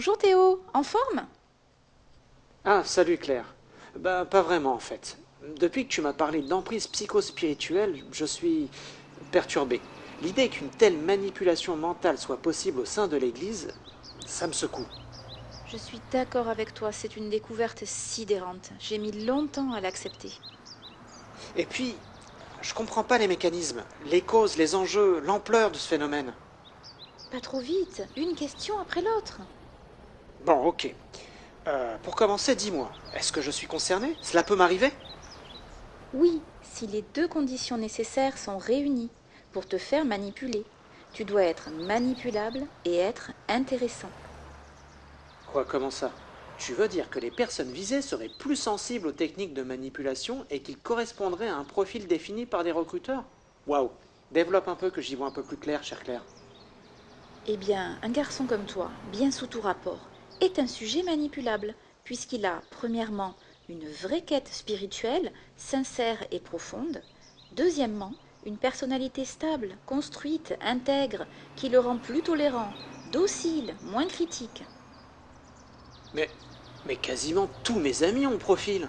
Bonjour Théo, en forme? Ah, salut Claire. Bah, pas vraiment en fait. Depuis que tu m'as parlé d'emprise psychospirituelle, je suis perturbé. L'idée qu'une telle manipulation mentale soit possible au sein de l'Église, ça me secoue. Je suis d'accord avec toi, c'est une découverte sidérante. J'ai mis longtemps à l'accepter. Et puis, je comprends pas les mécanismes, les causes, les enjeux, l'ampleur de ce phénomène. Pas trop vite, une question après l'autre. Bon, ok. Pour commencer, dis-moi, est-ce que je suis concerné? Cela peut m'arriver? Oui, si les deux conditions nécessaires sont réunies pour te faire manipuler, tu dois être manipulable et être intéressant. Quoi, comment ça? Tu veux dire que les personnes visées seraient plus sensibles aux techniques de manipulation et qu'ils correspondraient à un profil défini par des recruteurs? Waouh! Développe un peu que j'y vois un peu plus clair, cher Claire. Eh bien, un garçon comme toi, bien sous tout rapport, est un sujet manipulable, puisqu'il a, premièrement, une vraie quête spirituelle, sincère et profonde, deuxièmement, une personnalité stable, construite, intègre, qui le rend plus tolérant, docile, moins critique. Mais, mais quasiment tous mes amis ont profil.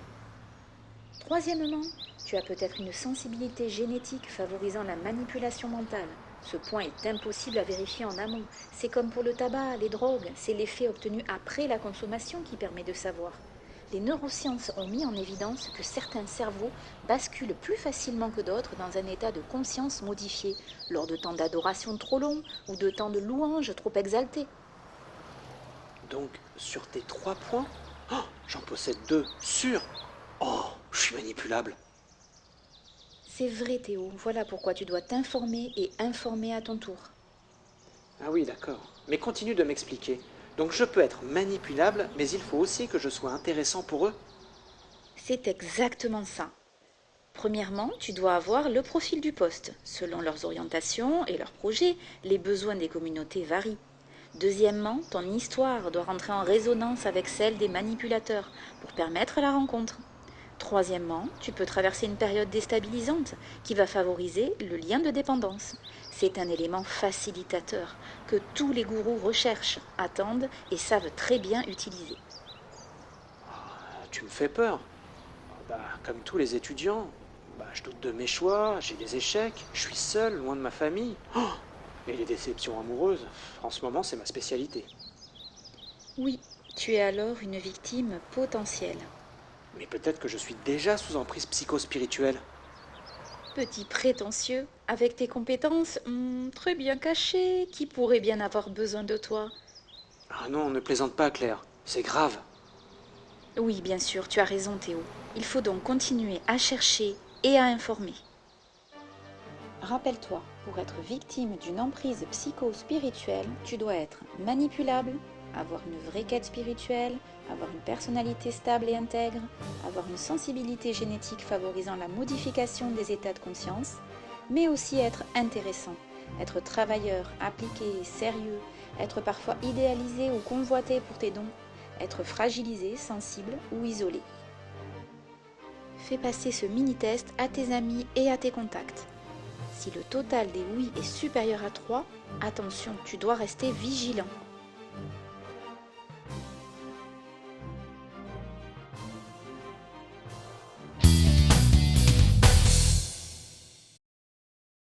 Troisièmement, tu as peut-être une sensibilité génétique favorisant la manipulation mentale. Ce point est impossible à vérifier en amont. C'est comme pour le tabac, les drogues, c'est l'effet obtenu après la consommation qui permet de savoir. Les neurosciences ont mis en évidence que certains cerveaux basculent plus facilement que d'autres dans un état de conscience modifié, lors de temps d'adoration trop longs ou de temps de louange trop exaltés. Donc, sur tes 3 points, oh, j'en possède deux, sûr. Oh, je suis manipulable. C'est vrai Théo, voilà pourquoi tu dois t'informer et informer à ton tour. Ah oui, d'accord. Mais continue de m'expliquer. Donc je peux être manipulable, mais il faut aussi que je sois intéressant pour eux. C'est exactement ça. Premièrement, tu dois avoir le profil du poste. Selon leurs orientations et leurs projets, les besoins des communautés varient. Deuxièmement, ton histoire doit rentrer en résonance avec celle des manipulateurs pour permettre la rencontre. Troisièmement, tu peux traverser une période déstabilisante qui va favoriser le lien de dépendance. C'est un élément facilitateur que tous les gourous recherchent, attendent et savent très bien utiliser. Tu me fais peur. Bah, comme tous les étudiants, bah, je doute de mes choix, j'ai des échecs, je suis seul, loin de ma famille. Oh, et les déceptions amoureuses, en ce moment, c'est ma spécialité. Oui, tu es alors une victime potentielle. Mais peut-être que je suis déjà sous emprise psychospirituelle. Petit prétentieux, avec tes compétences très bien cachées, qui pourrait bien avoir besoin de toi? Ah non, ne plaisante pas, Claire. C'est grave. Oui, bien sûr, tu as raison Théo. Il faut donc continuer à chercher et à informer. Rappelle-toi, pour être victime d'une emprise psycho-spirituelle, tu dois être manipulable, avoir une vraie quête spirituelle, avoir une personnalité stable et intègre, avoir une sensibilité génétique favorisant la modification des états de conscience, mais aussi être intéressant, être travailleur, appliqué, sérieux, être parfois idéalisé ou convoité pour tes dons, être fragilisé, sensible ou isolé. Fais passer ce mini-test à tes amis et à tes contacts. Si le total des oui est supérieur à 3, attention, tu dois rester vigilant.